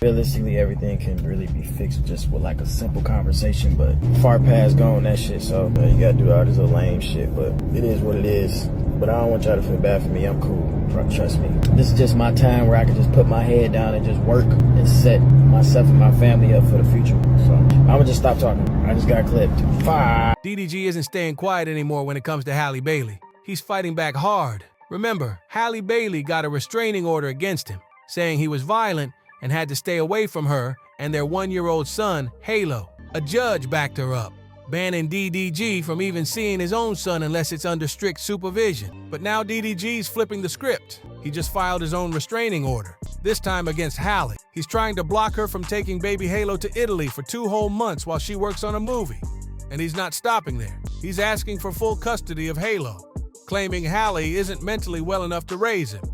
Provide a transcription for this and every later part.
Realistically, everything can really be fixed just with like a simple conversation, but far past gone that shit, so you gotta do all this little lame shit, but it is what it is. But I don't want y'all to feel bad for me. I'm cool. Trust me. This is just my time where I can just put my head down and just work and set myself and my family up for the future. So I'm gonna just stop talking. I just got clipped. Fire. DDG isn't staying quiet anymore when it comes to Halle Bailey. He's fighting back hard. Remember, Halle Bailey got a restraining order against him, saying he was violent and had to stay away from her and their 1-year-old son, Halo. A judge backed her up, banning DDG from even seeing his own son unless it's under strict supervision. But now DDG's flipping the script. He just filed his own restraining order, this time against Halle. He's trying to block her from taking baby Halo to Italy for 2 whole months while she works on a movie. And he's not stopping there. He's asking for full custody of Halo, claiming Halle isn't mentally well enough to raise him.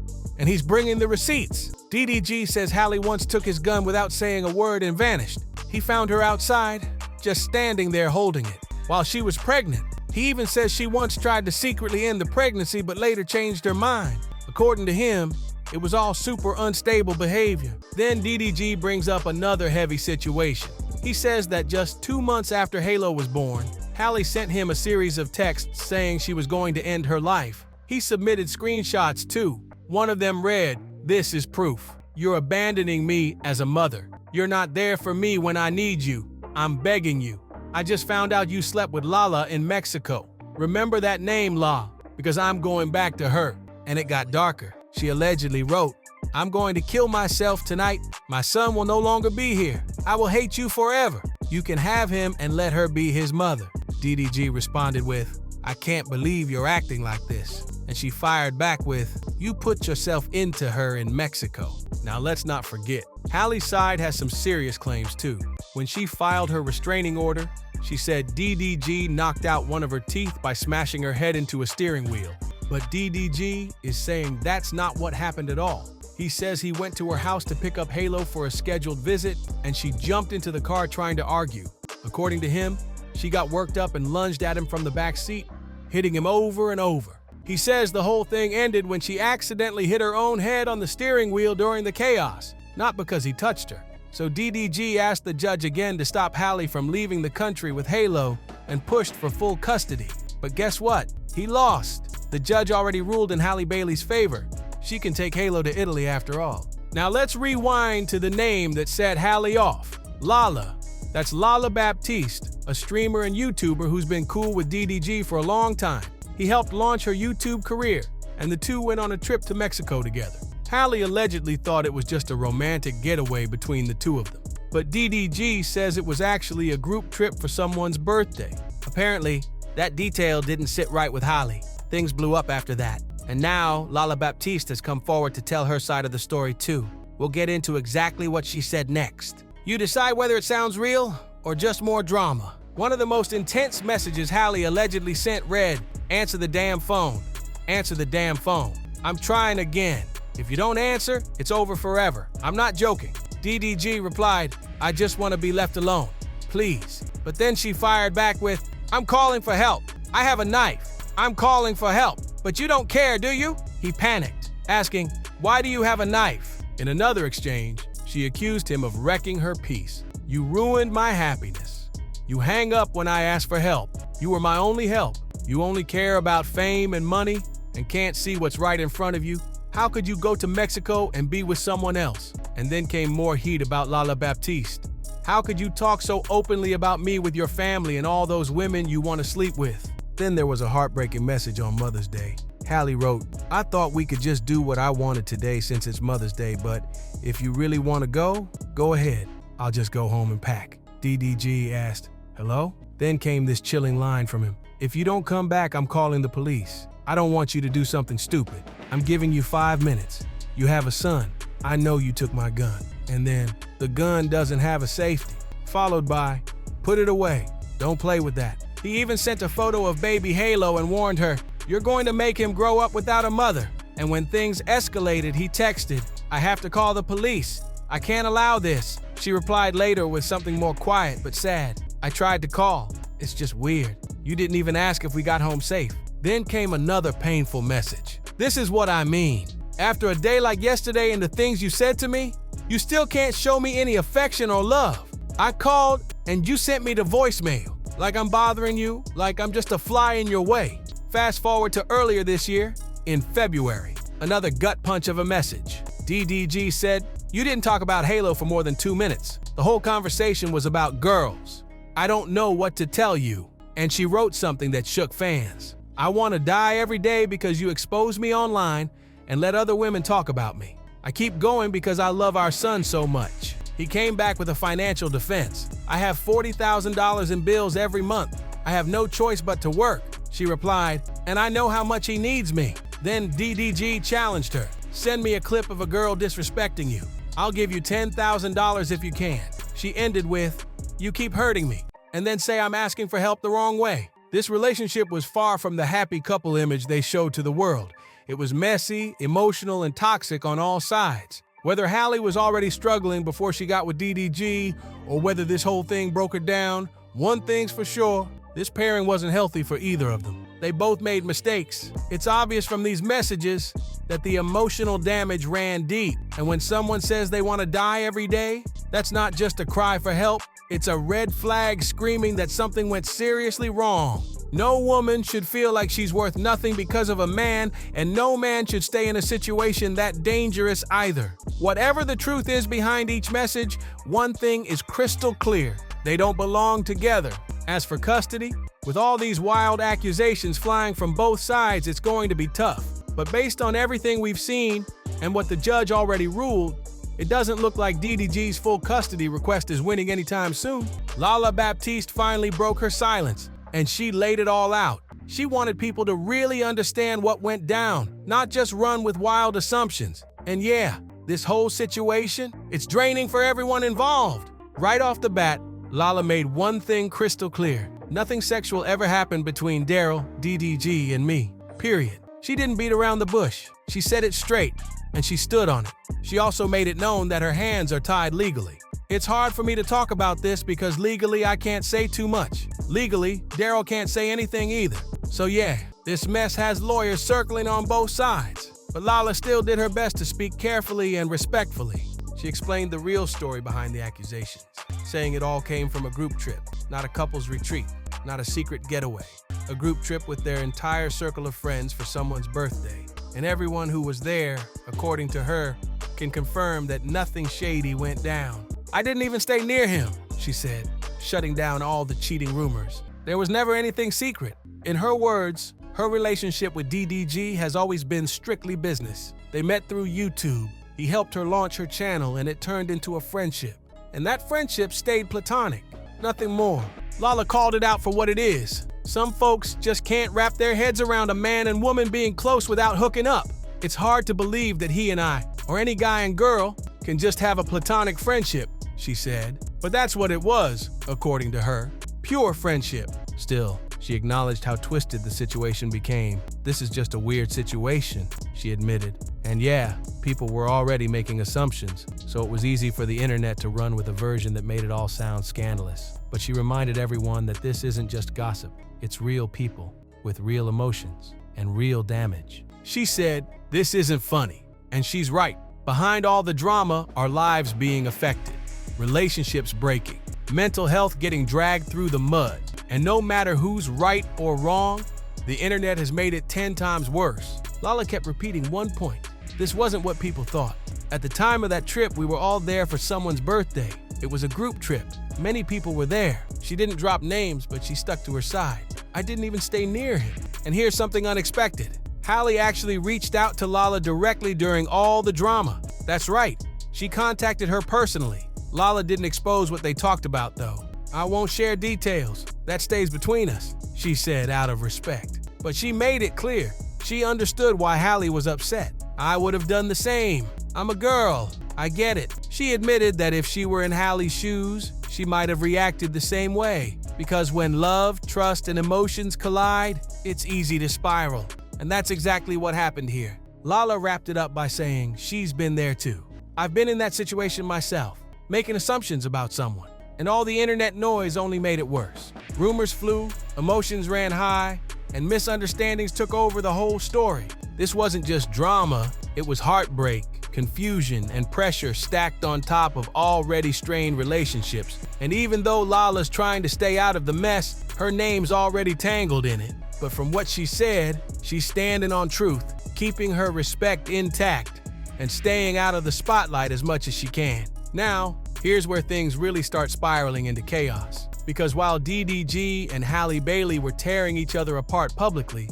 And he's bringing the receipts. DDG says Halle once took his gun without saying a word and vanished. He found her outside, just standing there holding it, while she was pregnant. He even says she once tried to secretly end the pregnancy but later changed her mind. According to him, it was all super unstable behavior. Then DDG brings up another heavy situation. He says that just 2 months after Halo was born, Halle sent him a series of texts saying she was going to end her life. He submitted screenshots too. One of them read, "This is proof. You're abandoning me as a mother. You're not there for me when I need you. I'm begging you. I just found out you slept with Lala in Mexico. Remember that name, La, because I'm going back to her." And it got darker. She allegedly wrote, "I'm going to kill myself tonight. My son will no longer be here. I will hate you forever. You can have him and let her be his mother." DDG responded with, "I can't believe you're acting like this." And she fired back with, "You put yourself into her in Mexico." Now let's not forget, Halle's side has some serious claims too. When she filed her restraining order, she said DDG knocked out one of her teeth by smashing her head into a steering wheel. But DDG is saying that's not what happened at all. He says he went to her house to pick up Halo for a scheduled visit, and she jumped into the car trying to argue. According to him, she got worked up and lunged at him from the back seat, hitting him over and over. He says the whole thing ended when she accidentally hit her own head on the steering wheel during the chaos, not because he touched her. So DDG asked the judge again to stop Halle from leaving the country with Halo and pushed for full custody. But guess what? He lost. The judge already ruled in Halle Bailey's favor. She can take Halo to Italy after all. Now let's rewind to the name that set Halle off. Lala. That's Lala Baptiste, a streamer and YouTuber who's been cool with DDG for a long time. He helped launch her YouTube career, and the two went on a trip to Mexico together. Halle allegedly thought it was just a romantic getaway between the two of them. But DDG says it was actually a group trip for someone's birthday. Apparently, that detail didn't sit right with Halle. Things blew up after that. And now, Lala Baptiste has come forward to tell her side of the story too. We'll get into exactly what she said next. You decide whether it sounds real or just more drama. One of the most intense messages Halle allegedly sent read, "Answer the damn phone. Answer the damn phone. I'm trying again. If you don't answer, it's over forever. I'm not joking." DDG replied, "I just want to be left alone. Please." But then she fired back with, "I'm calling for help. I have a knife. I'm calling for help. But you don't care, do you?" He panicked, asking, "Why do you have a knife?" In another exchange, she accused him of wrecking her peace. "You ruined my happiness. You hang up when I ask for help. You were my only help. You only care about fame and money and can't see what's right in front of you. How could you go to Mexico and be with someone else?" And then came more heat about Lala Baptiste. "How could you talk so openly about me with your family and all those women you want to sleep with?" Then there was a heartbreaking message on Mother's Day. Halle wrote, "I thought we could just do what I wanted today since it's Mother's Day, but if you really want to go ahead. I'll just go home and pack." DDG asked, "Hello?" Then came this chilling line from him. "If you don't come back, I'm calling the police. I don't want you to do something stupid. I'm giving you 5 minutes. You have a son. I know you took my gun." And then, "The gun doesn't have a safety." Followed by, "Put it away. Don't play with that." He even sent a photo of baby Halo and warned her, "You're going to make him grow up without a mother." And when things escalated, he texted, "I have to call the police. I can't allow this." She replied later with something more quiet but sad. "I tried to call. It's just weird. You didn't even ask if we got home safe." Then came another painful message. "This is what I mean. After a day like yesterday and the things you said to me, You still can't show me any affection or love. I called and you sent me the voicemail. Like I'm bothering you, like I'm just a fly in your way. Fast forward to earlier this year, in February. Another gut punch of a message. DDG said, "You didn't talk about Halo for more than 2 minutes. The whole conversation was about girls. I don't know what to tell you." And she wrote something that shook fans. "I want to die every day because you expose me online and let other women talk about me. I keep going because I love our son so much." He came back with a financial defense. "I have $40,000 in bills every month. I have no choice but to work." She replied, "And I know how much he needs me." Then DDG challenged her. "Send me a clip of a girl disrespecting you. I'll give you $10,000 if you can." She ended with, "You keep hurting me," and then say I'm asking for help the wrong way. This relationship was far from the happy couple image they showed to the world. It was messy, emotional, and toxic on all sides. Whether Halle was already struggling before she got with DDG, or whether this whole thing broke her down, one thing's for sure, this pairing wasn't healthy for either of them. They both made mistakes. It's obvious from these messages that the emotional damage ran deep. And when someone says they want to die every day, that's not just a cry for help, it's a red flag screaming that something went seriously wrong. No woman should feel like she's worth nothing because of a man, and no man should stay in a situation that dangerous either. Whatever the truth is behind each message, one thing is crystal clear: they don't belong together. As for custody, with all these wild accusations flying from both sides, it's going to be tough. But based on everything we've seen and what the judge already ruled, it doesn't look like DDG's full custody request is winning anytime soon. Lala Baptiste finally broke her silence, and she laid it all out. She wanted people to really understand what went down, not just run with wild assumptions. And yeah, this whole situation, it's draining for everyone involved. Right off the bat, Lala made one thing crystal clear. Nothing sexual ever happened between Daryl, DDG, and me. Period. She didn't beat around the bush. She said it straight, and she stood on it. She also made it known that her hands are tied legally. It's hard for me to talk about this because legally I can't say too much. Legally, Daryl can't say anything either. So yeah, this mess has lawyers circling on both sides. But Lala still did her best to speak carefully and respectfully. She explained the real story behind the accusations, saying it all came from a group trip, not a couple's retreat, not a secret getaway. A group trip with their entire circle of friends for someone's birthday. And everyone who was there, according to her, can confirm that nothing shady went down. "I didn't even stay near him," she said, shutting down all the cheating rumors. "There was never anything secret." In her words, her relationship with DDG has always been strictly business. They met through YouTube. He helped her launch her channel, and it turned into a friendship. And that friendship stayed platonic, nothing more. Lala called it out for what it is. Some folks just can't wrap their heads around a man and woman being close without hooking up. It's hard to believe that he and I, or any guy and girl, can just have a platonic friendship, she said. But that's what it was, according to her. Pure friendship. Still, she acknowledged how twisted the situation became. "This is just a weird situation," she admitted. And yeah, people were already making assumptions, so it was easy for the internet to run with a version that made it all sound scandalous. But she reminded everyone that this isn't just gossip. It's real people with real emotions and real damage. She said, "This isn't funny." And she's right. Behind all the drama are lives being affected, relationships breaking, mental health getting dragged through the mud. And no matter who's right or wrong, the internet has made it 10 times worse. Lala kept repeating one point. This wasn't what people thought. At the time of that trip, we were all there for someone's birthday. It was a group trip. Many people were there. She didn't drop names, but she stuck to her side. I didn't even stay near him. And here's something unexpected. Halle actually reached out to Lala directly during all the drama. That's right. She contacted her personally. Lala didn't expose what they talked about, though. "I won't share details. That stays between us," she said out of respect. But she made it clear. She understood why Halle was upset. "I would have done the same. I'm a girl. I get it." She admitted that if she were in Halle's shoes, she might have reacted the same way. Because when love, trust, and emotions collide, it's easy to spiral. And that's exactly what happened here. Lala wrapped it up by saying she's been there too. "I've been in that situation myself, making assumptions about someone. And all the internet noise only made it worse. Rumors flew, emotions ran high, and misunderstandings took over the whole story. This wasn't just drama, it was heartbreak, confusion, and pressure stacked on top of already strained relationships. And even though Lala's trying to stay out of the mess, her name's already tangled in it. But from what she said, she's standing on truth, keeping her respect intact, and staying out of the spotlight as much as she can. Now, here's where things really start spiraling into chaos. Because while DDG and Halle Bailey were tearing each other apart publicly,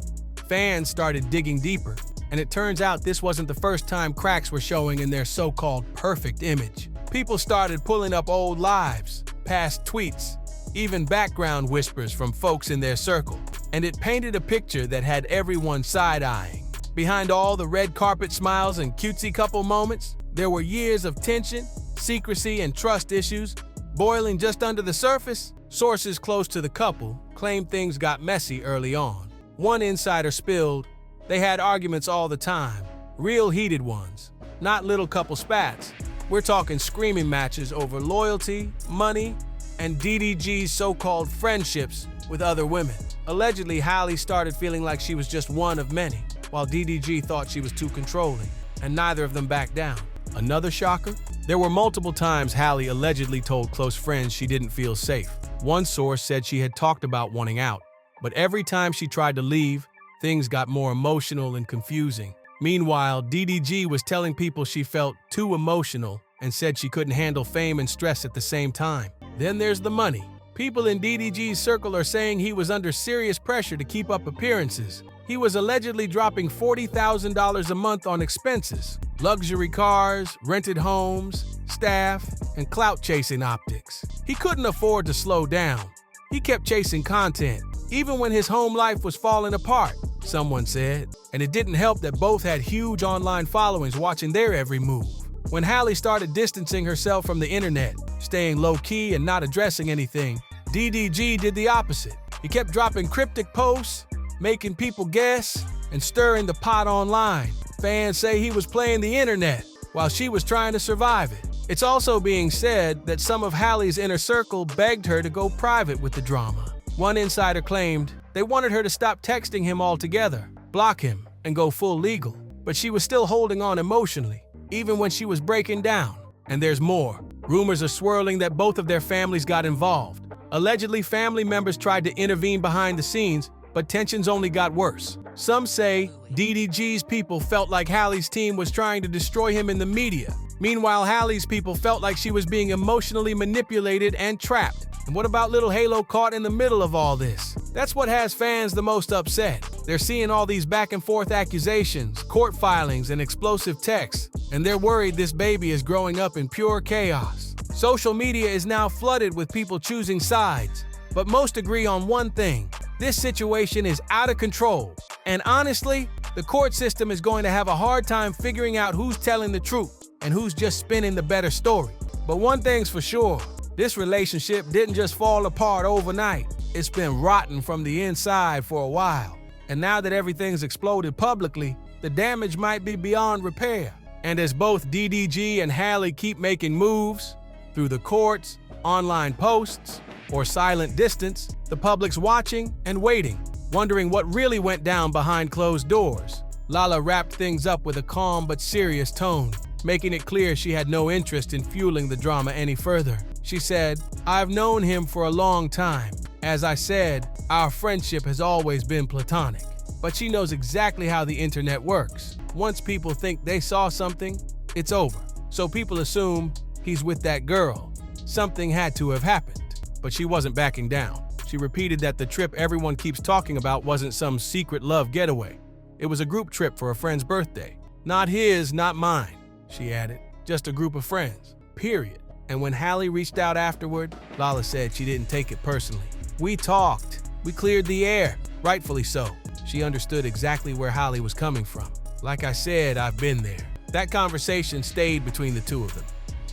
fans started digging deeper. And it turns out this wasn't the first time cracks were showing in their so-called perfect image. People started pulling up old lives, past tweets, even background whispers from folks in their circle. And it painted a picture that had everyone side-eyeing. Behind all the red carpet smiles and cutesy couple moments, there were years of tension, secrecy, and trust issues boiling just under the surface. Sources close to the couple claimed things got messy early on. One insider spilled they had arguments all the time, real heated ones, not little couple spats. We're talking screaming matches over loyalty, money, and DDG's so-called friendships with other women. Allegedly, Halle started feeling like she was just one of many, while DDG thought she was too controlling, and neither of them backed down. Another shocker? There were multiple times Halle allegedly told close friends she didn't feel safe. One source said she had talked about wanting out, but every time she tried to leave, things got more emotional and confusing. Meanwhile, DDG was telling people she felt too emotional and said she couldn't handle fame and stress at the same time. Then there's the money. People in DDG's circle are saying he was under serious pressure to keep up appearances. He was allegedly dropping $40,000 a month on expenses, luxury cars, rented homes, staff, and clout-chasing optics. He couldn't afford to slow down. He kept chasing content, even when his home life was falling apart, someone said. And it didn't help that both had huge online followings watching their every move. When Halle started distancing herself from the internet, staying low-key and not addressing anything, DDG did the opposite. He kept dropping cryptic posts, making people guess, and stirring the pot online. Fans say he was playing the internet while she was trying to survive it. It's also being said that some of Halle's inner circle begged her to go private with the drama. One insider claimed they wanted her to stop texting him altogether, block him, and go full legal. But she was still holding on emotionally, even when she was breaking down. And there's more. Rumors are swirling that both of their families got involved. Allegedly, family members tried to intervene behind the scenes, but tensions only got worse. Some say DDG's people felt like Halle's team was trying to destroy him in the media. Meanwhile, Halle's people felt like she was being emotionally manipulated and trapped. And what about little Halo caught in the middle of all this? That's what has fans the most upset. They're seeing all these back and forth accusations, court filings, and explosive texts, and they're worried this baby is growing up in pure chaos. Social media is now flooded with people choosing sides, but most agree on one thing. This situation is out of control, and honestly, the court system is going to have a hard time figuring out who's telling the truth and who's just spinning the better story. But one thing's for sure, this relationship didn't just fall apart overnight. It's been rotten from the inside for a while. And now that everything's exploded publicly, the damage might be beyond repair. And as both DDG and Halle keep making moves, through the courts, online posts, or silent distance, the public's watching and waiting, wondering what really went down behind closed doors. Lala wrapped things up with a calm but serious tone, making it clear she had no interest in fueling the drama any further. She said, "I've known him for a long time. As I said, our friendship has always been platonic." But she knows exactly how the internet works. Once people think they saw something, it's over. So people assume he's with that girl. Something had to have happened. But she wasn't backing down. She repeated that the trip everyone keeps talking about wasn't some secret love getaway. It was a group trip for a friend's birthday. Not his, not mine, she added. Just a group of friends, period. And when Halle reached out afterward, Lala said she didn't take it personally. "We talked. We cleared the air." Rightfully so. She understood exactly where Halle was coming from. "Like I said, I've been there." That conversation stayed between the two of them.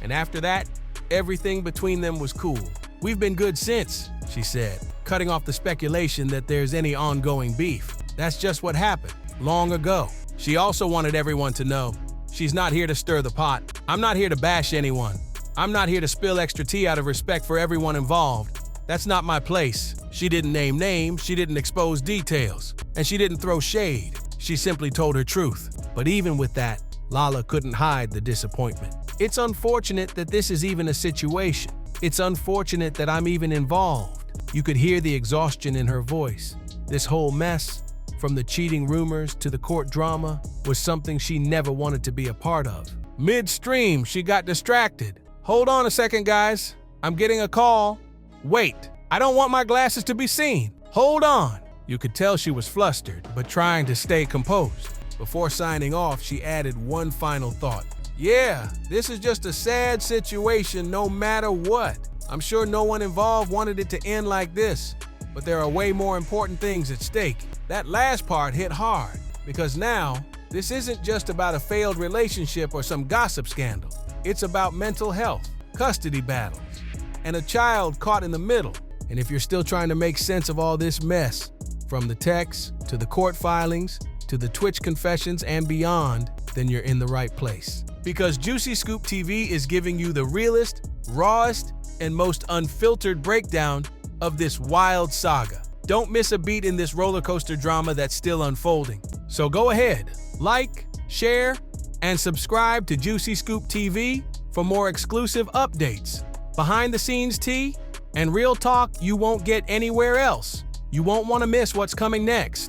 And after that, everything between them was cool. "We've been good since," she said, cutting off the speculation that there's any ongoing beef. That's just what happened, long ago. She also wanted everyone to know, she's not here to stir the pot. "I'm not here to bash anyone. I'm not here to spill extra tea out of respect for everyone involved. That's not my place." She didn't name names, she didn't expose details, and she didn't throw shade. She simply told her truth. But even with that, Lala couldn't hide the disappointment. It's unfortunate that this is even a situation. It's unfortunate that I'm even involved. You could hear the exhaustion in her voice. This whole mess, from the cheating rumors to the court drama, was something she never wanted to be a part of. Midstream, she got distracted. Hold on a second, guys. I'm getting a call. Wait, I don't want my glasses to be seen. Hold on. You could tell she was flustered, but trying to stay composed. Before signing off, she added one final thought. Yeah, this is just a sad situation no matter what. I'm sure no one involved wanted it to end like this, but there are way more important things at stake. That last part hit hard, because now, this isn't just about a failed relationship or some gossip scandal. It's about mental health, custody battles, and a child caught in the middle. And if you're still trying to make sense of all this mess, from the texts to the court filings to the Twitch confessions and beyond, then you're in the right place. Because Juicy Scoop TV is giving you the realest, rawest, and most unfiltered breakdown of this wild saga. Don't miss a beat in this roller coaster drama that's still unfolding. So go ahead, like, share, and subscribe to Juicy Scoop TV for more exclusive updates, behind-the-scenes tea, and real talk you won't get anywhere else. You won't want to miss what's coming next.